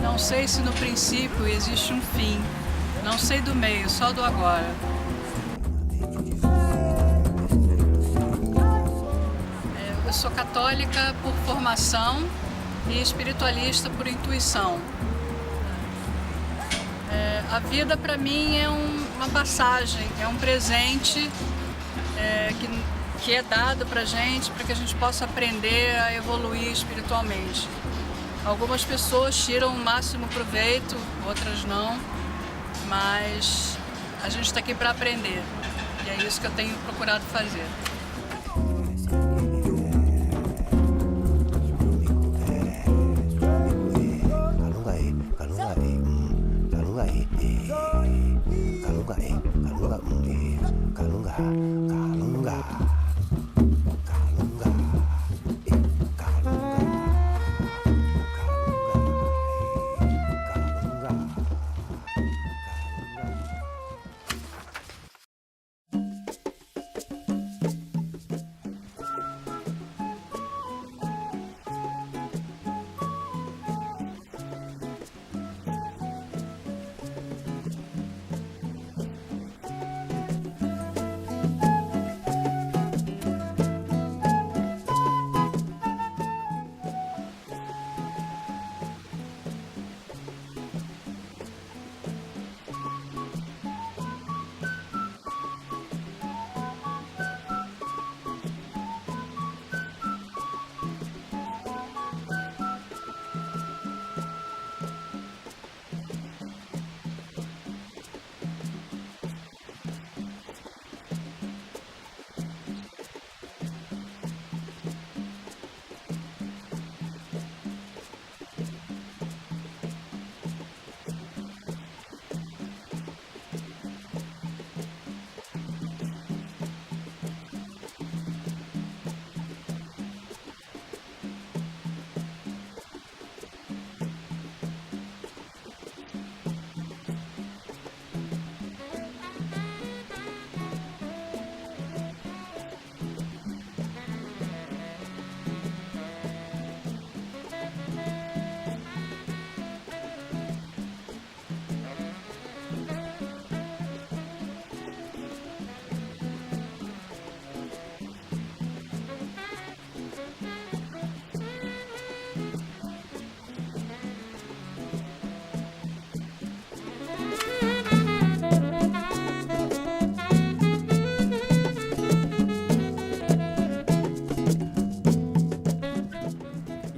Não sei se no princípio existe um fim, não sei do meio, só do agora. Eu sou católica por formação e espiritualista por intuição. A vida para mim é uma passagem, é um presente que é dado para gente, para que a gente possa aprender a evoluir espiritualmente. Algumas pessoas tiram o máximo proveito, outras não, mas a gente está aqui para aprender e é isso que eu tenho procurado fazer.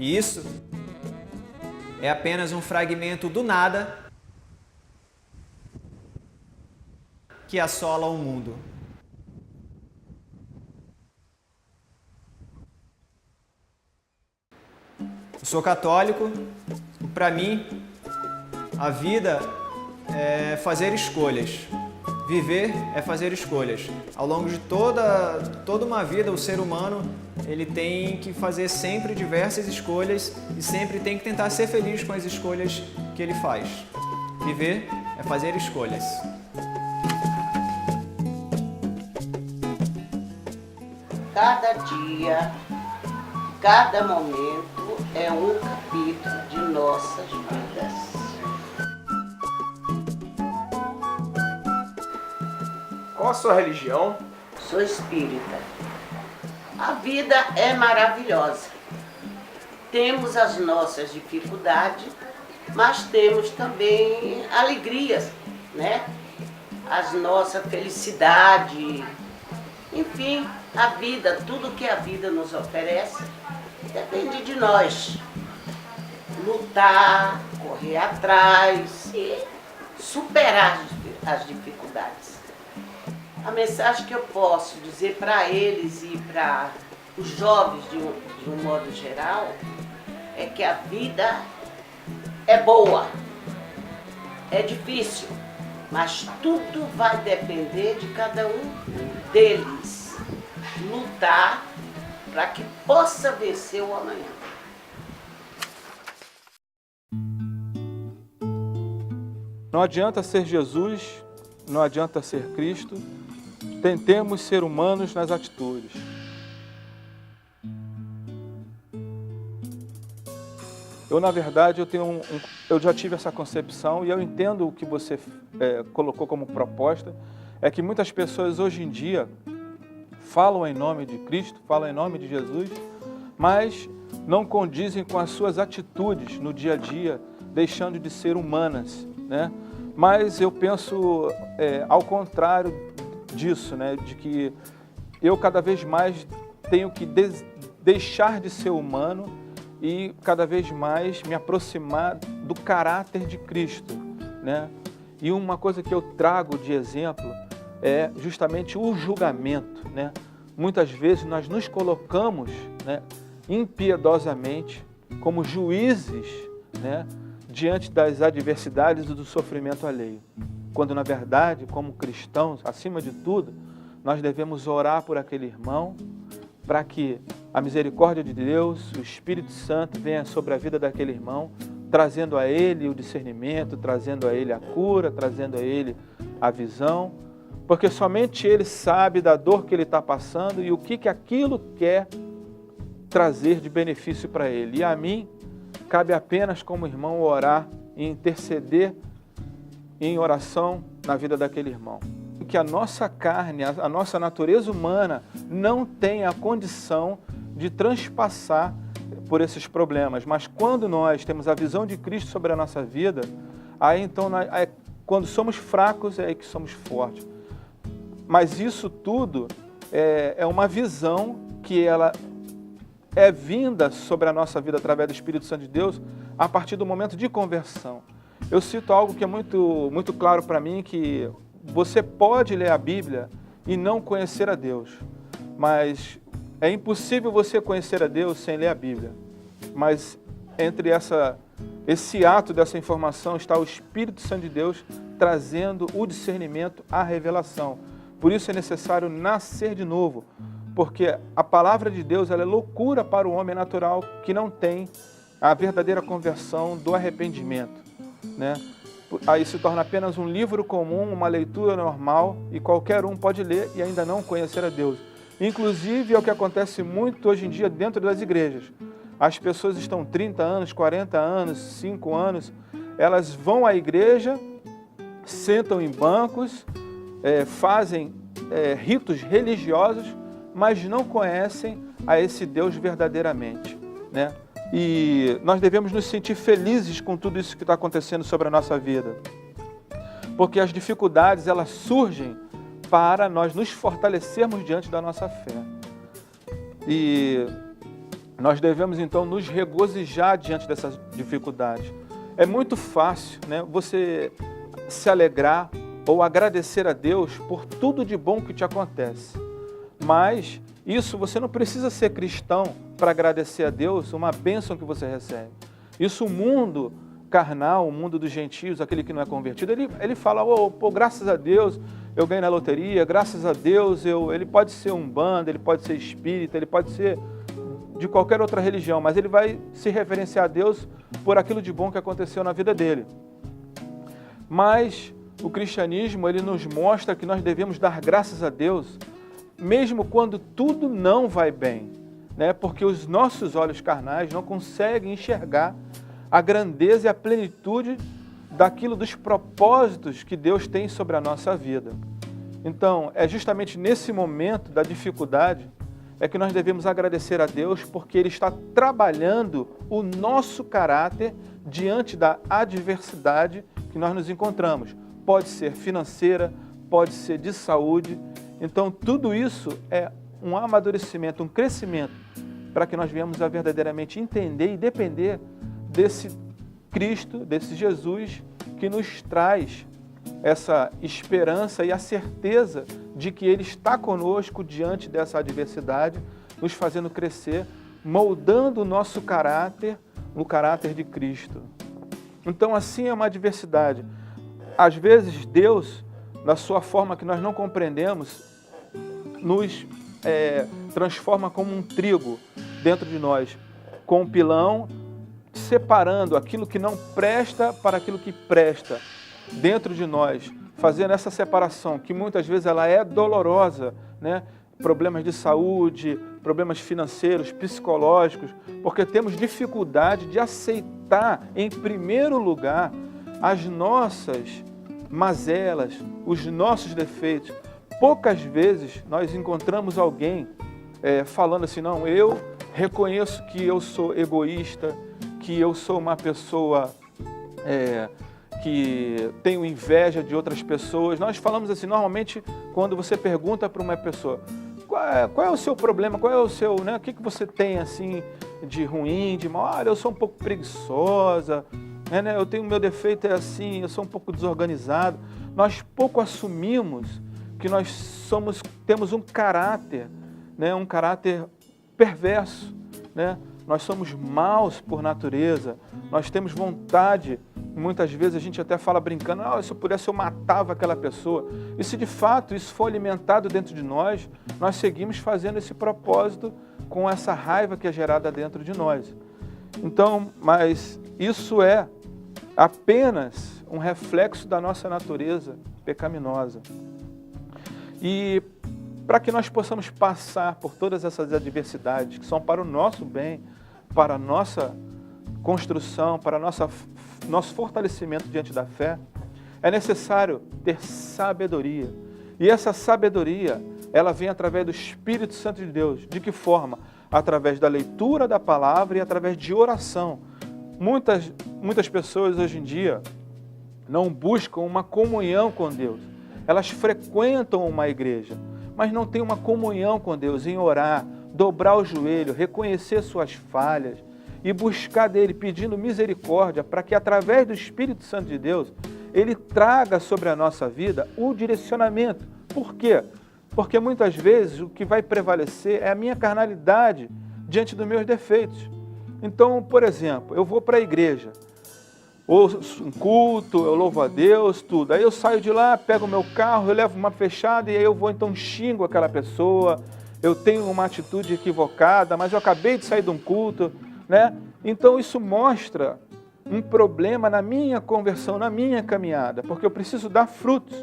E isso é apenas um fragmento do nada que assola o mundo. Eu sou católico e, para mim, a vida é fazer escolhas. Viver é fazer escolhas. Ao longo de toda uma vida, o ser humano ele tem que fazer sempre diversas escolhas e sempre tem que tentar ser feliz com as escolhas que ele faz. Viver é fazer escolhas. Cada dia, cada momento é um capítulo de nossas vidas. Qual a sua religião? Sou espírita. A vida é maravilhosa. Temos as nossas dificuldades, mas temos também alegrias, né? As nossas felicidades. Enfim, a vida, tudo que a vida nos oferece, depende de nós. Lutar, correr atrás e superar as dificuldades. A mensagem que eu posso dizer para eles e para os jovens de um modo geral é que a vida é boa, é difícil, mas tudo vai depender de cada um deles lutar para que possa vencer o amanhã. Não adianta ser Jesus, não adianta ser Cristo, tentemos ser humanos nas atitudes. Eu, na verdade, eu já tive essa concepção e eu entendo o que você colocou como proposta, é que muitas pessoas hoje em dia falam em nome de Cristo, falam em nome de Jesus, mas não condizem com as suas atitudes no dia a dia, deixando de ser humanas, né? Mas eu penso ao contrário disso, né? De que eu cada vez mais tenho que deixar de ser humano e cada vez mais me aproximar do caráter de Cristo, né? E uma coisa que eu trago de exemplo é justamente o julgamento, né? Muitas vezes nós nos colocamos, né, impiedosamente como juízes, né, diante das adversidades e do sofrimento alheio. Quando, na verdade, como cristãos, acima de tudo, nós devemos orar por aquele irmão para que a misericórdia de Deus, o Espírito Santo venha sobre a vida daquele irmão, trazendo a ele o discernimento, trazendo a ele a cura, trazendo a ele a visão, porque somente ele sabe da dor que ele está passando e o que aquilo quer trazer de benefício para ele. E a mim, cabe apenas como irmão orar e interceder em oração na vida daquele irmão. Que a nossa carne, a nossa natureza humana não tem a condição de transpassar por esses problemas. Mas quando nós temos a visão de Cristo sobre a nossa vida, aí então, quando somos fracos, é aí que somos fortes. Mas isso tudo é uma visão que ela é vinda sobre a nossa vida através do Espírito Santo de Deus a partir do momento de conversão. Eu cito algo que é muito claro para mim, que você pode ler a Bíblia e não conhecer a Deus, mas é impossível você conhecer a Deus sem ler a Bíblia. Mas entre esse ato dessa informação está o Espírito Santo de Deus trazendo o discernimento, a revelação. Por isso é necessário nascer de novo, porque a palavra de Deus ela é loucura para o homem natural que não tem a verdadeira conversão do arrependimento, né? Aí se torna apenas um livro comum, uma leitura normal, e qualquer um pode ler e ainda não conhecer a Deus. Inclusive é o que acontece muito hoje em dia dentro das igrejas. As pessoas estão 30 anos, 40 anos, 5 anos, elas vão à igreja, sentam em bancos, fazem ritos religiosos, mas não conhecem a esse Deus verdadeiramente, né? E nós devemos nos sentir felizes com tudo isso que está acontecendo sobre a nossa vida, porque as dificuldades elas surgem para nós nos fortalecermos diante da nossa fé. E nós devemos então nos regozijar diante dessas dificuldades. É muito fácil, né, você se alegrar ou agradecer a Deus por tudo de bom que te acontece. Mas isso você não precisa ser cristão para agradecer a Deus uma bênção que você recebe. Isso o mundo carnal, o mundo dos gentios, aquele que não é convertido, ele fala, graças a Deus eu ganhei na loteria, graças a Deus ele pode ser umbanda, ele pode ser espírita, ele pode ser de qualquer outra religião, mas ele vai se referenciar a Deus por aquilo de bom que aconteceu na vida dele. Mas o cristianismo, ele nos mostra que nós devemos dar graças a Deus mesmo quando tudo não vai bem, né? Porque os nossos olhos carnais não conseguem enxergar a grandeza e a plenitude daquilo, dos propósitos que Deus tem sobre a nossa vida. Então, é justamente nesse momento da dificuldade é que nós devemos agradecer a Deus, porque Ele está trabalhando o nosso caráter diante da adversidade que nós nos encontramos. Pode ser financeira, pode ser de saúde. Então, tudo isso é um amadurecimento, um crescimento, para que nós venhamos a verdadeiramente entender e depender desse Cristo, desse Jesus, que nos traz essa esperança e a certeza de que Ele está conosco diante dessa adversidade, nos fazendo crescer, moldando o nosso caráter, no caráter de Cristo. Então, assim é uma adversidade. Às vezes, Deus, na sua forma que nós não compreendemos, nos transforma como um trigo dentro de nós, com um pilão, separando aquilo que não presta para aquilo que presta dentro de nós, fazendo essa separação, que muitas vezes ela é dolorosa, né? Problemas de saúde, problemas financeiros, psicológicos, porque temos dificuldade de aceitar, em primeiro lugar, as nossas mazelas, os nossos defeitos. Poucas vezes nós encontramos alguém falando assim, não, eu reconheço que eu sou egoísta, que eu sou uma pessoa que tenho inveja de outras pessoas. Nós falamos assim, normalmente, quando você pergunta para uma pessoa, qual é o seu problema, qual é o seu, né, o que você tem assim de ruim, de mal? Olha, eu sou um pouco preguiçosa, né, eu tenho, meu defeito é assim, eu sou um pouco desorganizado. Nós pouco assumimos que nós temos um caráter, né, um caráter perverso, né? Nós somos maus por natureza, nós temos vontade, muitas vezes a gente até fala brincando, se eu pudesse eu matava aquela pessoa. E se de fato isso for alimentado dentro de nós, nós seguimos fazendo esse propósito com essa raiva que é gerada dentro de nós. Então, mas isso é apenas um reflexo da nossa natureza pecaminosa. E para que nós possamos passar por todas essas adversidades que são para o nosso bem, para a nossa construção, para nosso fortalecimento diante da fé, é necessário ter sabedoria. E essa sabedoria, ela vem através do Espírito Santo de Deus. De que forma? Através da leitura da palavra e através de oração. Muitas pessoas hoje em dia não buscam uma comunhão com Deus. Elas frequentam uma igreja, mas não têm uma comunhão com Deus em orar, dobrar o joelho, reconhecer suas falhas e buscar dele, pedindo misericórdia, para que através do Espírito Santo de Deus, ele traga sobre a nossa vida o direcionamento. Por quê? Porque muitas vezes o que vai prevalecer é a minha carnalidade diante dos meus defeitos. Então, por exemplo, eu vou para a igreja, ouço um culto, eu louvo a Deus, tudo. Aí eu saio de lá, pego o meu carro, eu levo uma fechada e aí eu vou, então xingo aquela pessoa, eu tenho uma atitude equivocada, mas eu acabei de sair de um culto, né? Então isso mostra um problema na minha conversão, na minha caminhada, porque eu preciso dar frutos.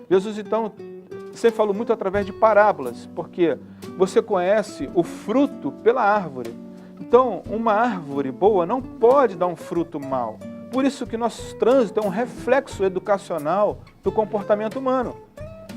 Jesus, então, você falou muito através de parábolas, porque você conhece o fruto pela árvore. Então, uma árvore boa não pode dar um fruto mau. Por isso que nosso trânsito é um reflexo educacional do comportamento humano.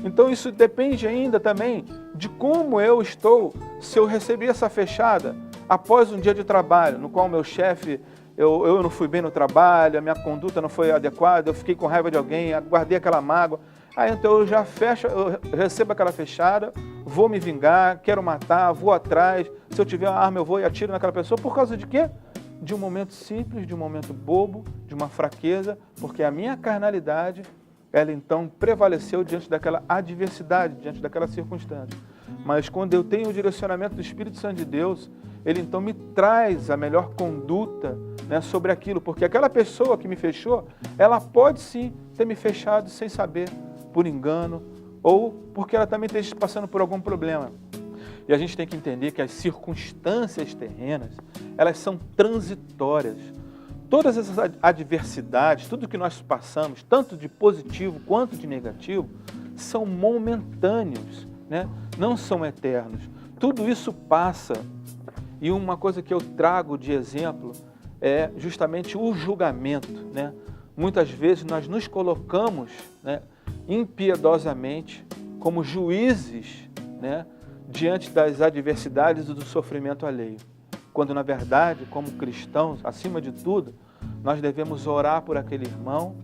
Então isso depende ainda também de como eu estou, se eu recebi essa fechada após um dia de trabalho, no qual meu chefe, eu não fui bem no trabalho, a minha conduta não foi adequada, eu fiquei com raiva de alguém, guardei aquela mágoa. Aí então eu já fecho, eu recebo aquela fechada, vou me vingar, quero matar, vou atrás, se eu tiver uma arma eu vou e atiro naquela pessoa. Por causa de quê? De um momento simples, de um momento bobo, de uma fraqueza, porque a minha carnalidade, ela então prevaleceu diante daquela adversidade, diante daquela circunstância. Mas quando eu tenho o direcionamento do Espírito Santo de Deus, ele então me traz a melhor conduta, né, sobre aquilo, porque aquela pessoa que me fechou, ela pode sim ter me fechado sem saber, por engano, ou porque ela também esteja passando por algum problema. E a gente tem que entender que as circunstâncias terrenas, elas são transitórias. Todas essas adversidades, tudo que nós passamos, tanto de positivo quanto de negativo, são momentâneos, né? Não são eternos. Tudo isso passa. E uma coisa que eu trago de exemplo é justamente o julgamento, né? Muitas vezes nós nos colocamos, né, impiedosamente como juízes, né, diante das adversidades e do sofrimento alheio. Quando, na verdade, como cristãos, acima de tudo, nós devemos orar por aquele irmão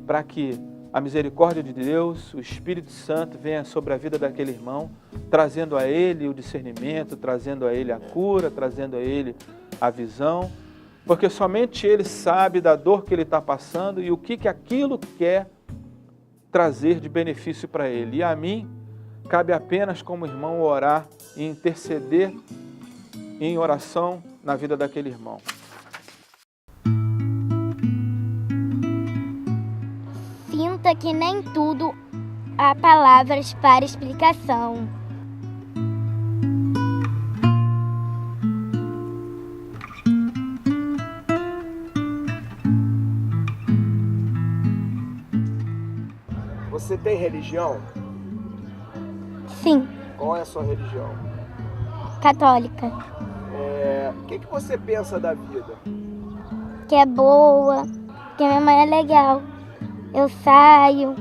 para que a misericórdia de Deus, o Espírito Santo venha sobre a vida daquele irmão, trazendo a ele o discernimento, trazendo a ele a cura, trazendo a ele a visão, porque somente ele sabe da dor que ele está passando e o que aquilo quer trazer de benefício para ele. E a mim, cabe apenas como irmão orar e interceder em oração na vida daquele irmão. Sinta que nem tudo há palavras para explicação. Você tem religião? Sim, Qual é a sua religião? católica. O que você pensa da vida? Que é boa, que minha mãe é legal. Eu saio,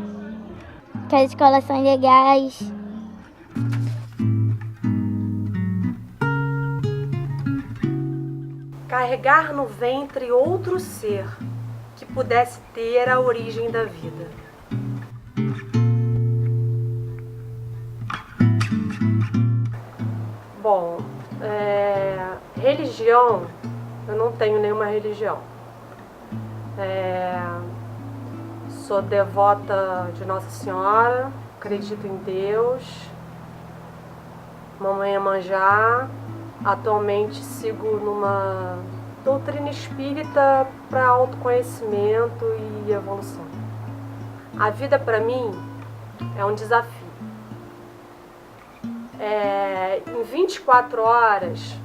que as escolas são legais. Carregar no ventre outro ser que pudesse ter a origem da vida. Bom, religião, eu não tenho nenhuma religião. Sou devota de Nossa Senhora, acredito em Deus, Mamãe Iemanjá. Atualmente sigo numa doutrina espírita para autoconhecimento e evolução. A vida para mim é um desafio. Em 24 horas,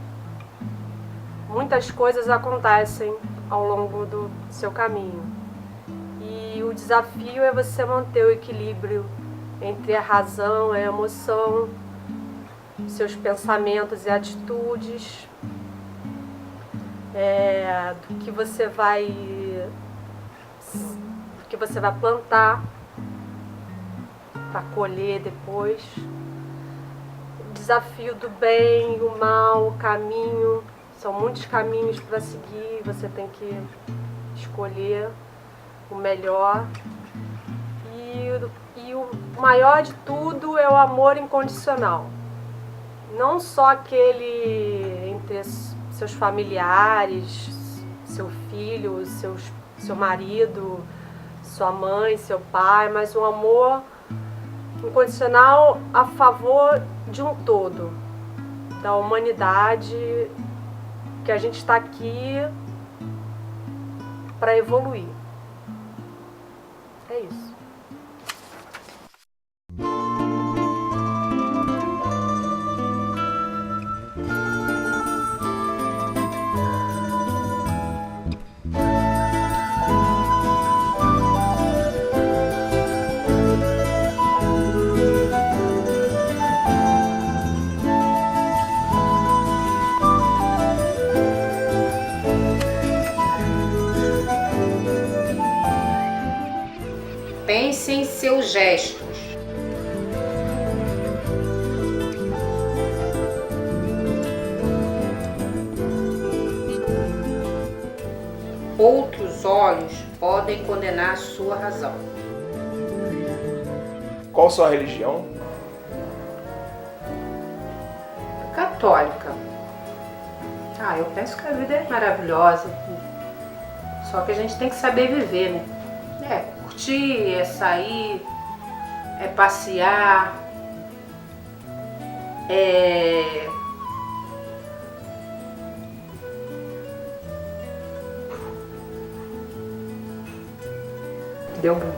muitas coisas acontecem ao longo do seu caminho. E o desafio é você manter o equilíbrio entre a razão, a emoção, seus pensamentos e atitudes, do que você vai plantar para colher depois. O desafio do bem, o mal, o caminho, são muitos caminhos para seguir, você tem que escolher o melhor. E o maior de tudo é o amor incondicional. Não só aquele entre seus familiares, seu filho, seu marido, sua mãe, seu pai, mas um amor incondicional a favor de um todo, da humanidade, que a gente está aqui para evoluir. É isso. Pense em seus gestos. Outros olhos podem condenar sua razão. Qual a sua religião? Católica. Eu penso que a vida é maravilhosa. Só que a gente tem que saber viver, né? Curtir, é sair, é passear, Deu bom.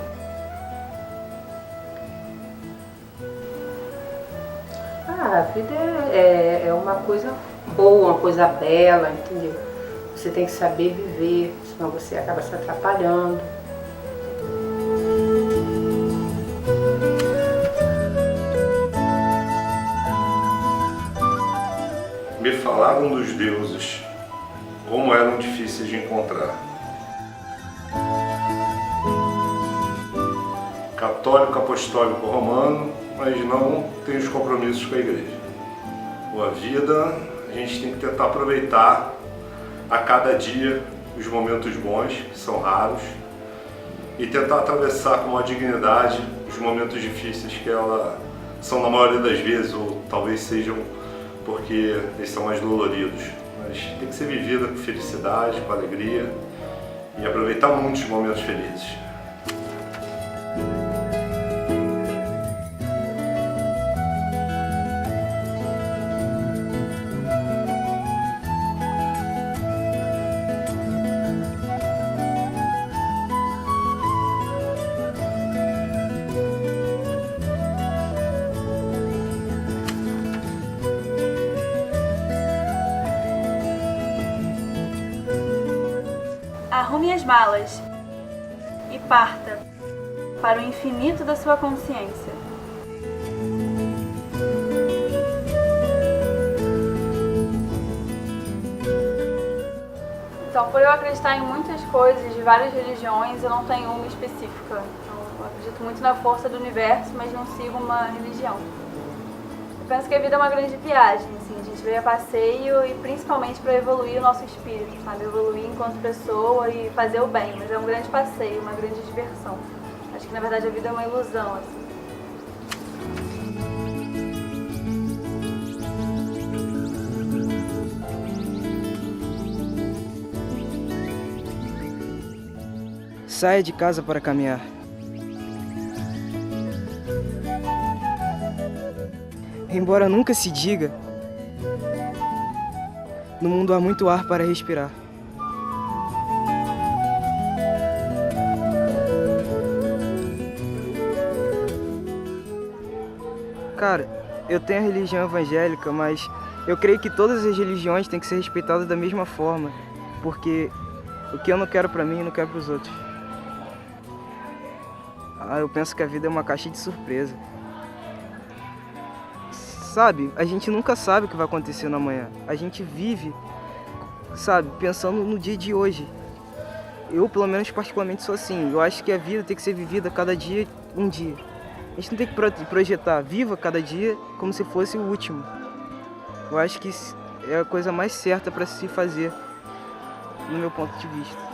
A vida é uma coisa boa, uma coisa bela, entendeu? Você tem que saber viver, senão você acaba se atrapalhando. Me falaram dos deuses, como eram difíceis de encontrar. Católico apostólico romano, mas não tem os compromissos com a igreja. A vida, a gente tem que tentar aproveitar a cada dia os momentos bons, que são raros, e tentar atravessar com maior dignidade os momentos difíceis, que são na maioria das vezes, ou talvez sejam porque eles são mais doloridos. Mas tem que ser vivida com felicidade, com alegria e aproveitar muitos momentos felizes. Arrume as malas e parta. para o infinito da sua consciência. Então, por eu acreditar em muitas coisas de várias religiões, eu não tenho uma específica. Então, eu acredito muito na força do universo, mas não sigo uma religião. Eu penso que a vida é uma grande viagem, assim, a gente veio a passeio e principalmente para evoluir o nosso espírito, sabe? Evoluir enquanto pessoa e fazer o bem, mas é um grande passeio, uma grande diversão. Acho que na verdade a vida é uma ilusão, assim. Saia de casa para caminhar. Embora nunca se diga, no mundo há muito ar para respirar. Cara, eu tenho a religião evangélica, mas eu creio que todas as religiões têm que ser respeitadas da mesma forma, porque o que eu não quero pra mim, eu não quero pros outros. Eu penso que a vida é uma caixa de surpresa. Sabe, a gente nunca sabe o que vai acontecer no amanhã. A gente vive, sabe, pensando no dia de hoje. Eu, pelo menos, particularmente sou assim. Eu acho que a vida tem que ser vivida cada dia, um dia. A gente não tem que projetar, viva cada dia como se fosse o último. Eu acho que é a coisa mais certa para se fazer, no meu ponto de vista.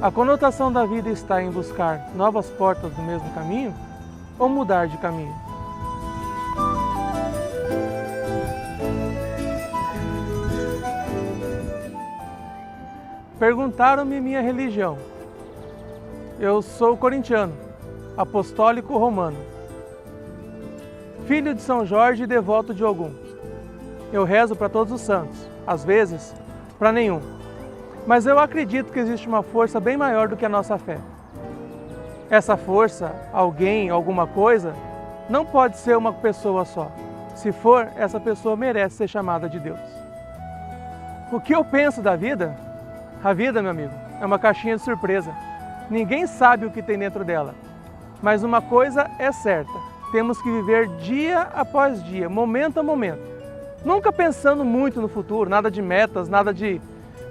A conotação da vida está em buscar novas portas no mesmo caminho ou mudar de caminho? Perguntaram-me minha religião. Eu sou corintiano, apostólico romano, filho de São Jorge e devoto de Ogum. Eu rezo para todos os santos, às vezes para nenhum. Mas eu acredito que existe uma força bem maior do que a nossa fé. Essa força, alguém, alguma coisa, não pode ser uma pessoa só. Se for, essa pessoa merece ser chamada de Deus. O que eu penso da vida? A vida, meu amigo, é uma caixinha de surpresa. Ninguém sabe o que tem dentro dela. Mas uma coisa é certa, temos que viver dia após dia, momento a momento. Nunca pensando muito no futuro, nada de metas, nada de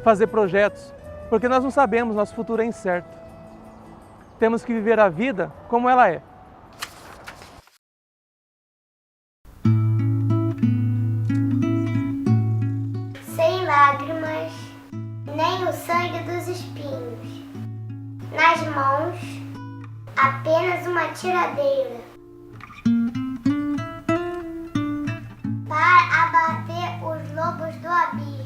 fazer projetos, porque nós não sabemos, nosso futuro é incerto. Temos que viver a vida como ela é. Sem lágrimas, nem o sangue dos espinhos. Nas mãos, apenas uma tiradeira. Para abater os lobos do abismo.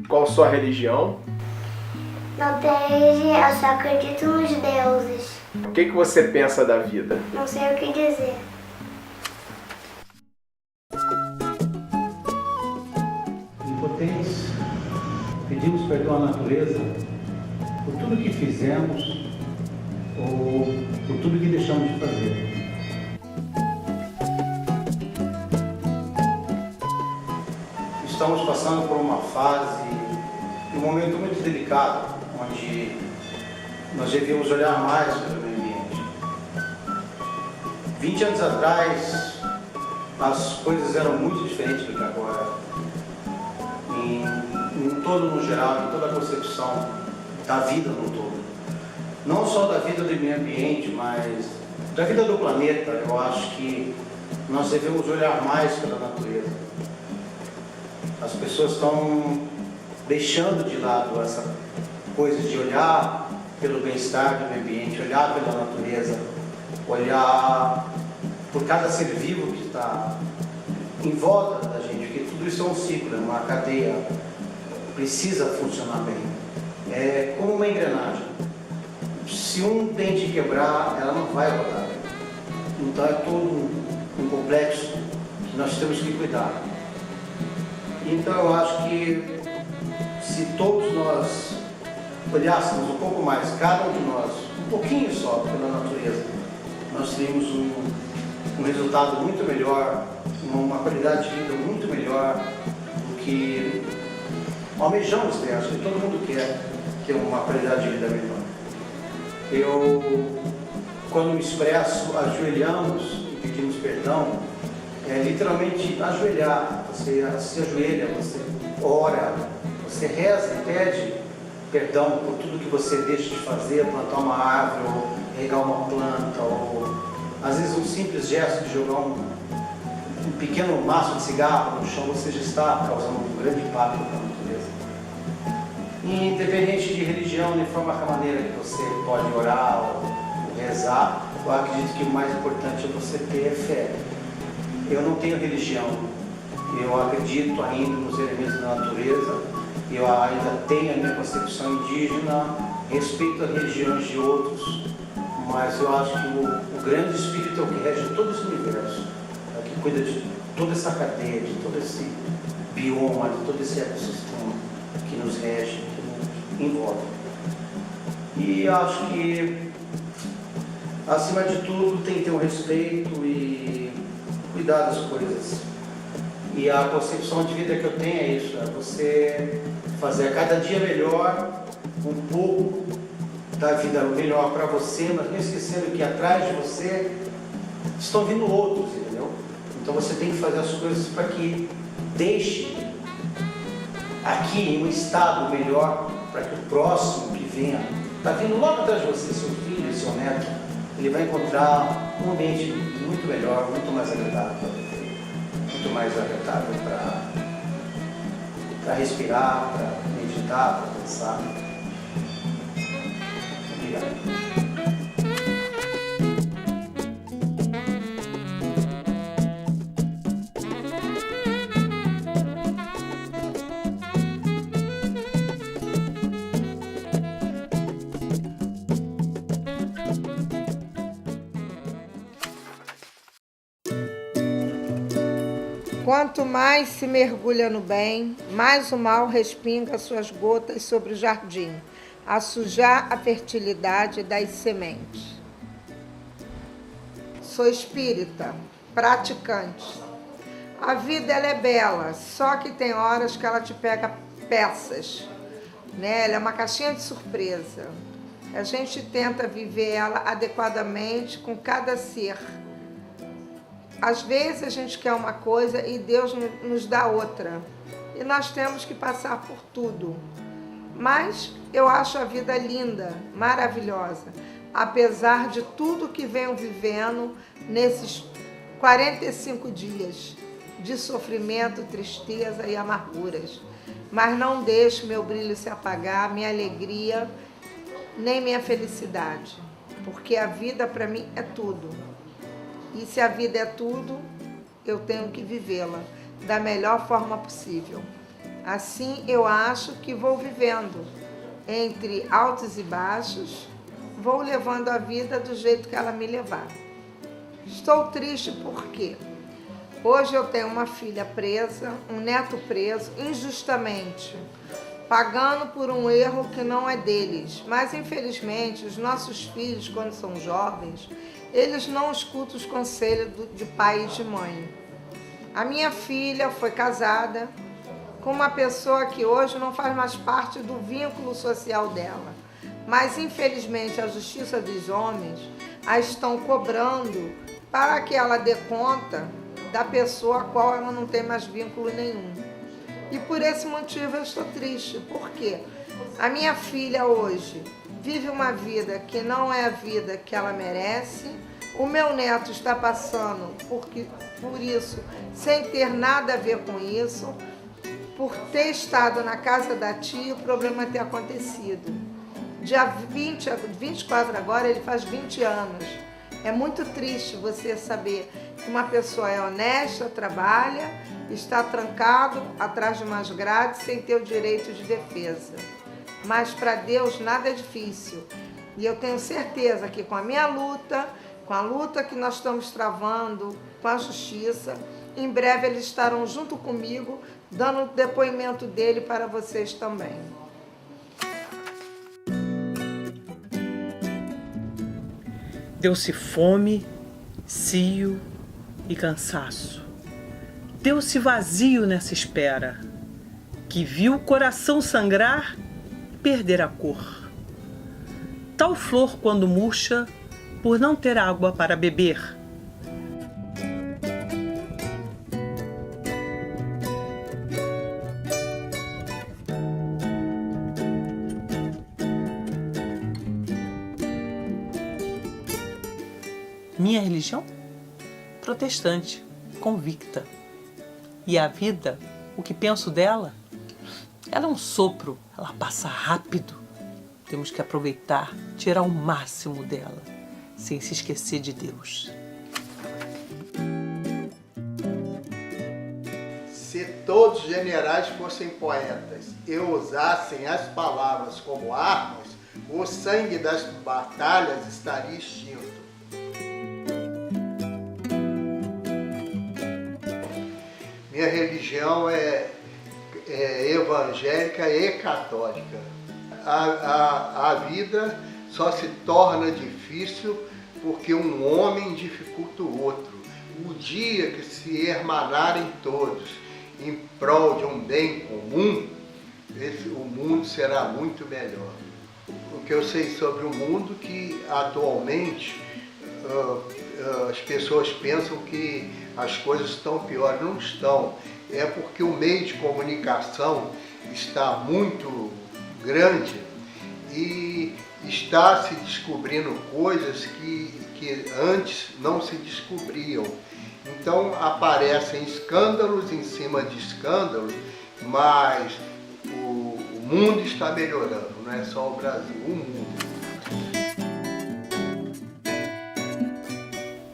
Qual a sua religião? Não tenho religião, só acredito nos deuses. O que você pensa da vida? Não sei o que dizer. Impotentes, pedimos perdão à natureza por tudo que fizemos ou por tudo que deixamos de fazer. Estamos passando por uma fase, um momento muito delicado, onde nós devíamos olhar mais para o meio ambiente. 20 anos atrás, as coisas eram muito diferentes do que agora. Em todo no geral, em toda a concepção da vida no todo. Não só da vida do meio ambiente, mas da vida do planeta. Eu acho que nós devemos olhar mais pela natureza. As pessoas estão deixando de lado essa coisa de olhar pelo bem-estar do meio ambiente, olhar pela natureza, olhar por cada ser vivo que está em volta da gente, porque tudo isso é um ciclo, é uma cadeia, precisa funcionar bem. É como uma engrenagem. Se um dente quebrar, ela não vai rodar. Então é todo um complexo que nós temos que cuidar. Então eu acho que se todos nós olhássemos um pouco mais, cada um de nós, um pouquinho só pela natureza, nós teríamos um resultado muito melhor, uma qualidade de vida muito melhor do que almejamos ter. Acho que todo mundo quer ter uma qualidade de vida melhor. Eu, quando me expresso, ajoelhamos e pedimos perdão, é literalmente ajoelhar. Você se ajoelha, você ora, você reza e pede perdão por tudo que você deixa de fazer, plantar uma árvore, ou regar uma planta, ou às vezes um simples gesto de jogar um pequeno maço de cigarro no chão, você já está causando um grande impacto na natureza. E independente de religião, nem forma a maneira que você pode orar ou rezar, eu acredito que o mais importante é você ter fé. Eu não tenho religião, eu acredito ainda nos elementos da natureza, eu ainda tenho a minha concepção indígena, respeito as religiões de outros, mas eu acho que o grande espírito é o que rege todo esse universo, é o que cuida de toda essa cadeia, de todo esse bioma, de todo esse ecossistema que nos rege, que nos envolve. E acho que, acima de tudo, tem que ter um respeito e cuidar das coisas. E a concepção de vida que eu tenho é isso, é você fazer a cada dia melhor, um pouco da vida melhor para você, mas não esquecendo que atrás de você estão vindo outros, entendeu? Então você tem que fazer as coisas para que deixe aqui um estado melhor, para que o próximo que venha, está vindo logo atrás de você, seu filho, seu neto, ele vai encontrar um ambiente muito melhor, muito mais agradável para viver, muito mais agradável para respirar, para meditar, para pensar. Obrigado. Quanto mais se mergulha no bem, mais o mal respinga suas gotas sobre o jardim, a sujar a fertilidade das sementes. Sou espírita, praticante. A vida ela é bela, só que tem horas que ela te pega peças, né? Ela é uma caixinha de surpresa. A gente tenta viver ela adequadamente com cada ser. Às vezes a gente quer uma coisa e Deus nos dá outra. E nós temos que passar por tudo. Mas eu acho a vida linda, maravilhosa. Apesar de tudo que venho vivendo nesses 45 dias de sofrimento, tristeza e amarguras. Mas não deixo meu brilho se apagar, minha alegria, nem minha felicidade. Porque a vida para mim é tudo. E se a vida é tudo, eu tenho que vivê-la da melhor forma possível. Assim eu acho que vou vivendo entre altos e baixos, vou levando a vida do jeito que ela me levar. Estou triste porque hoje eu tenho uma filha presa, um neto preso, injustamente, pagando por um erro que não é deles. Mas infelizmente os nossos filhos, quando são jovens, eles não escutam os conselhos de pai e de mãe. A minha filha foi casada com uma pessoa que hoje não faz mais parte do vínculo social dela. Mas, infelizmente, a justiça dos homens a estão cobrando para que ela dê conta da pessoa a qual ela não tem mais vínculo nenhum. E por esse motivo eu estou triste, porque a minha filha hoje vive uma vida que não é a vida que ela merece. O meu neto está passando por isso sem ter nada a ver com isso, por ter estado na casa da tia, o problema ter acontecido. Dia 24 agora, ele faz 20 anos. É muito triste você saber que uma pessoa é honesta, trabalha, está trancado atrás de umas grades sem ter o direito de defesa. Mas para Deus nada é difícil. E eu tenho certeza que com a minha luta, com a luta que nós estamos travando com a justiça, em breve eles estarão junto comigo, dando o depoimento dele para vocês também. Deu-se fome, cio e cansaço. Deu-se vazio nessa espera, que viu o coração sangrar e perder a cor. Tal flor quando murcha, por não ter água para beber. Minha religião? Protestante, convicta. E a vida, o que penso dela? Ela é um sopro, ela passa rápido. Temos que aproveitar, tirar o máximo dela, sem se esquecer de Deus. Se todos os generais fossem poetas e usassem as palavras como armas, o sangue das batalhas estaria extinto. Minha religião é evangélica e católica. A vida só se torna difícil porque um homem dificulta o outro. O dia que se hermanarem todos em prol de um bem comum, o mundo será muito melhor. O que eu sei sobre o mundo é que atualmente as pessoas pensam que as coisas estão piores. Não estão. É porque o meio de comunicação está muito grande e está se descobrindo coisas que antes não se descobriam. Então aparecem escândalos em cima de escândalos, mas o mundo está melhorando, não é só o Brasil, o mundo.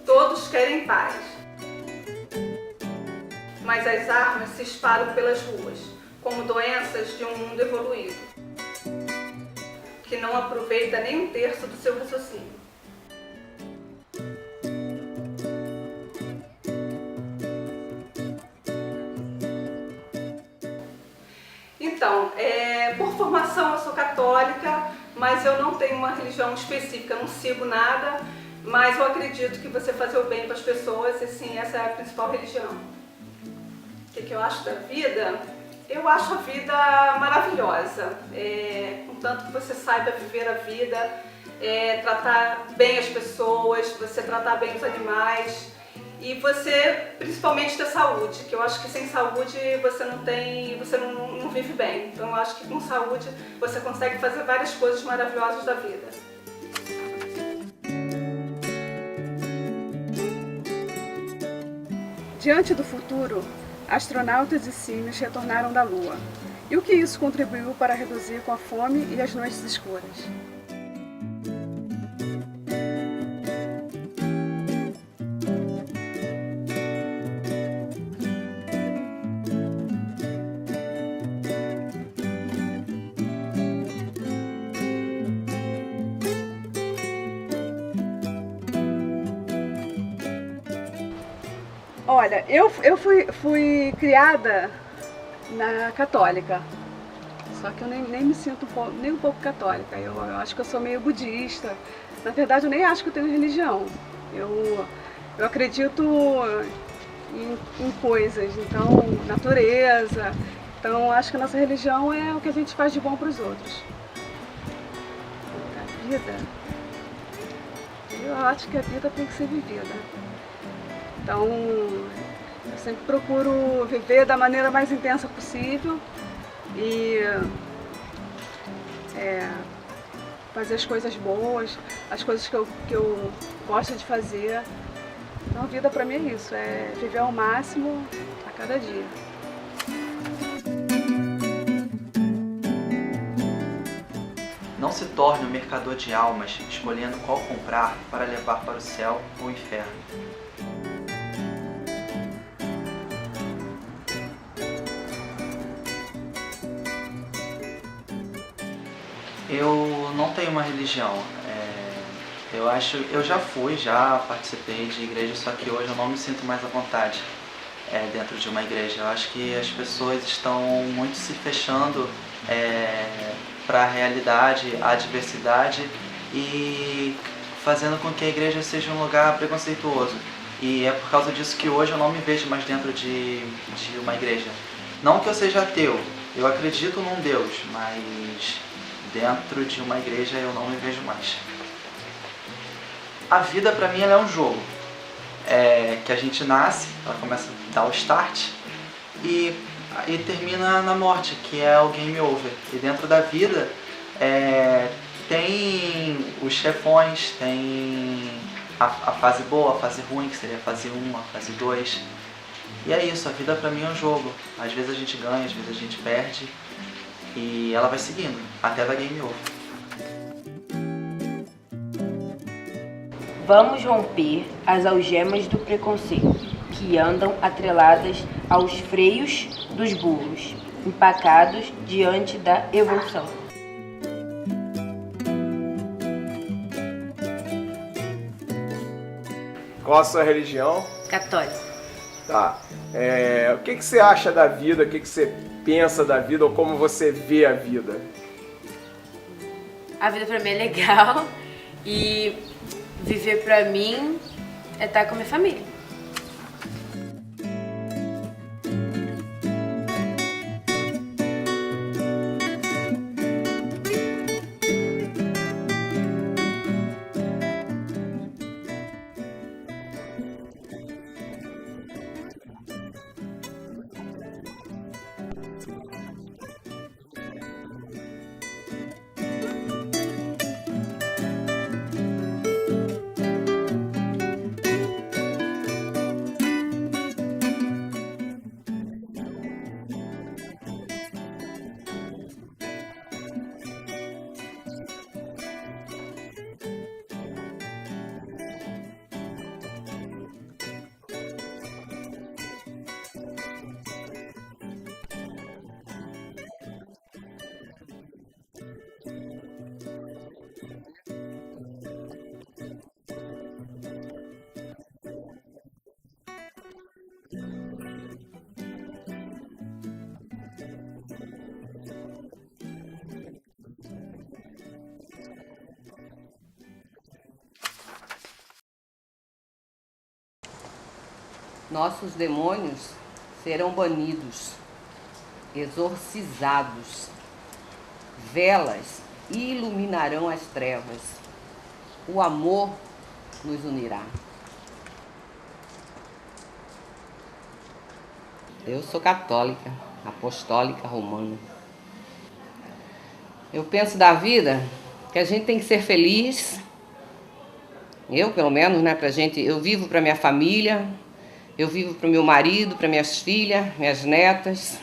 Todos querem paz, mas as armas se espalham pelas ruas, como doenças de um mundo evoluído, que não aproveita nem um terço do seu raciocínio. Então, por formação eu sou católica, mas eu não tenho uma religião específica, não sigo nada, mas eu acredito que você fazer o bem para as pessoas, e sim, essa é a principal religião. O que eu acho da vida? Eu acho a vida maravilhosa, contanto que você saiba viver a vida, tratar bem as pessoas, você tratar bem os animais e você principalmente ter saúde, que eu acho que sem saúde você não vive bem. Então eu acho que com saúde você consegue fazer várias coisas maravilhosas da vida. Diante do futuro, astronautas e símios retornaram da Lua. E o que isso contribuiu para reduzir com a fome e as noites escuras? Olha, eu fui criada na católica, só que eu nem me sinto nem um pouco católica, eu acho que eu sou meio budista. Na verdade eu nem acho que eu tenho religião, eu acredito em coisas, então natureza, então acho que a nossa religião é o que a gente faz de bom para os outros. A vida, eu acho que a vida tem que ser vivida. Então, eu sempre procuro viver da maneira mais intensa possível e fazer as coisas boas, as coisas que eu gosto de fazer. Então, a vida para mim é isso, é viver ao máximo a cada dia. Não se torne um mercador de almas, escolhendo qual comprar para levar para o céu ou o inferno. Eu não tenho uma religião. Eu já participei de igreja, só que hoje eu não me sinto mais à vontade dentro de uma igreja. Eu acho que as pessoas estão muito se fechando para a realidade, a diversidade e fazendo com que a igreja seja um lugar preconceituoso. E é por causa disso que hoje eu não me vejo mais dentro de uma igreja. Não que eu seja ateu, eu acredito num Deus, mas dentro de uma igreja eu não me vejo mais. A vida para mim ela é um jogo. Que a gente nasce, ela começa a dar o start e termina na morte, que é o game over. E dentro da vida tem os chefões, tem a fase boa, a fase ruim, que seria a fase 1, a fase 2. E é isso, a vida pra mim é um jogo. Às vezes a gente ganha, às vezes a gente perde. E ela vai seguindo, até dar game over. Vamos romper as algemas do preconceito, que andam atreladas aos freios dos burros, empacados diante da evolução. Qual a sua religião? Católica. Tá. O que você acha da vida? O que você pensa da vida? Ou como você vê a vida? A vida pra mim é legal e viver pra mim é estar com a minha família. Nossos demônios serão banidos, exorcizados. Velas iluminarão as trevas. O amor nos unirá. Eu sou católica, apostólica romana. Eu penso da vida que a gente tem que ser feliz. Eu, pelo menos, né, eu vivo para minha família. Eu vivo para o meu marido, para minhas filhas, minhas netas.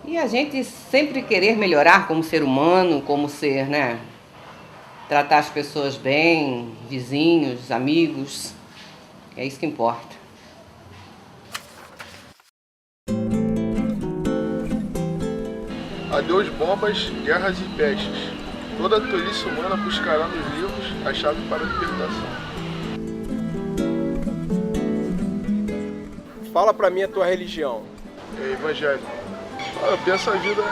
E a gente sempre querer melhorar como ser humano, como ser, né? Tratar as pessoas bem, vizinhos, amigos. É isso que importa. Adeus bombas, guerras e pestes. Toda tolice humana buscará nos livros a chave para a libertação. Fala pra mim a tua religião. É evangélico. Eu penso a vida,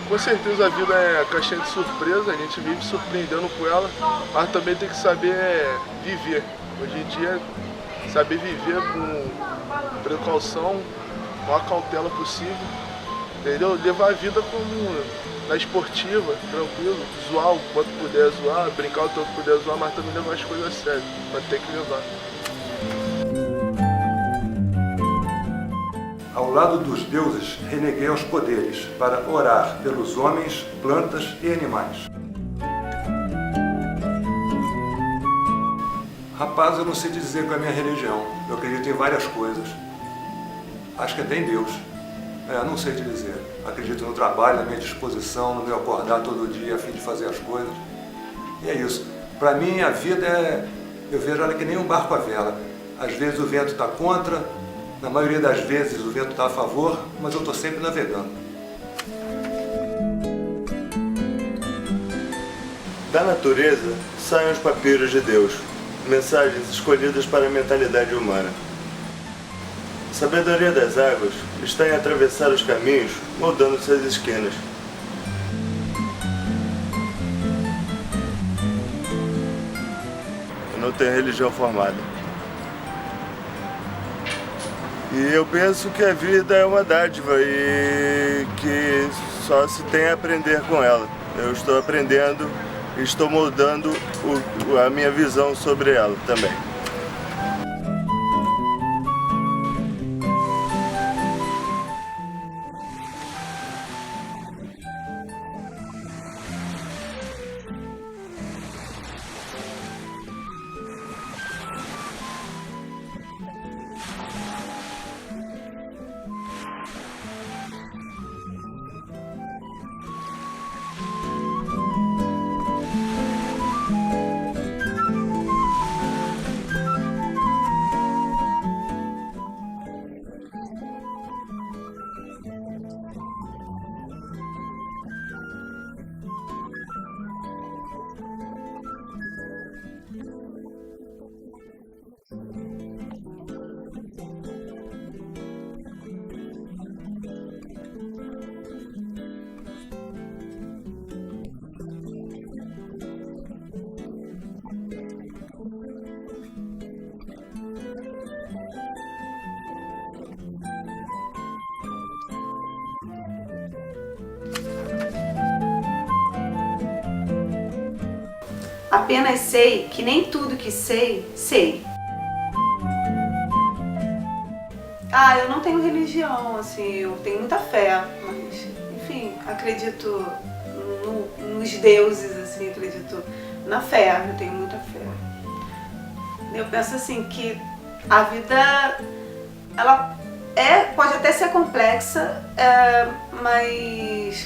com certeza a vida é caixinha de surpresa, a gente vive surpreendendo com ela, mas também tem que saber viver. Hoje em dia, saber viver com precaução, com a cautela possível, entendeu? Levar a vida como na esportiva, tranquilo, zoar o quanto puder zoar, brincar o tanto puder zoar, mas também levar as coisas a sério, mas tem que levar. Ao lado dos deuses, reneguei aos poderes, para orar pelos homens, plantas e animais. Rapaz, eu não sei te dizer qual é a minha religião. Eu acredito em várias coisas. Acho que até em Deus. Não sei te dizer. Acredito no trabalho, na minha disposição, no meu acordar todo dia a fim de fazer as coisas. E é isso. Para mim, a vida eu vejo ela que nem um barco à vela. Às vezes o vento está contra, na maioria das vezes o vento está a favor, mas eu estou sempre navegando. Da natureza saem os papiros de Deus, mensagens escolhidas para a mentalidade humana. A sabedoria das águas está em atravessar os caminhos, moldando suas esquinas. Eu não tenho religião formada. E eu penso que a vida é uma dádiva e que só se tem a aprender com ela. Eu estou aprendendo e estou moldando a minha visão sobre ela também. Apenas sei que nem tudo que sei, sei. Eu não tenho religião, assim, eu tenho muita fé, mas, enfim, acredito nos deuses, assim, acredito na fé, eu tenho muita fé. Eu penso assim que a vida, ela pode até ser complexa, mas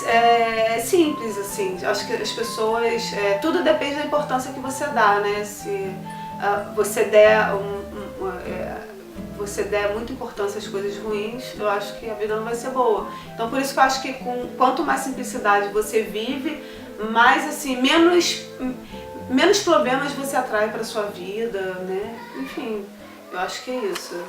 é simples, assim. Acho que as pessoas, tudo depende da importância que você dá, né? Se você der muita importância às coisas ruins, eu acho que a vida não vai ser boa. Então por isso que eu acho que quanto mais simplicidade você vive, mais assim, menos problemas você atrai para sua vida, né? Enfim, eu acho que é isso.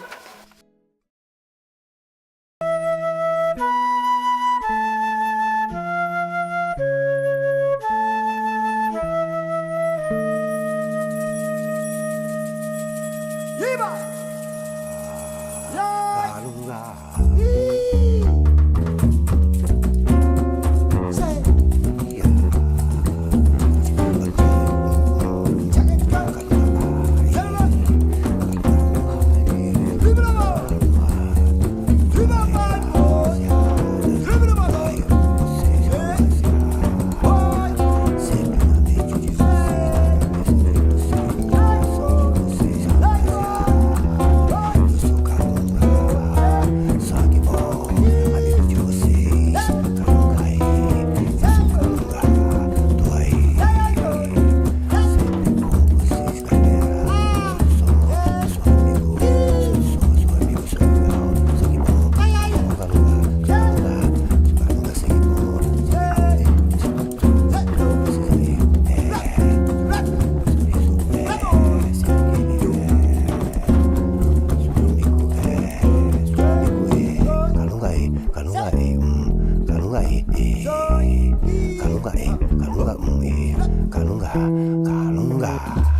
Kalunga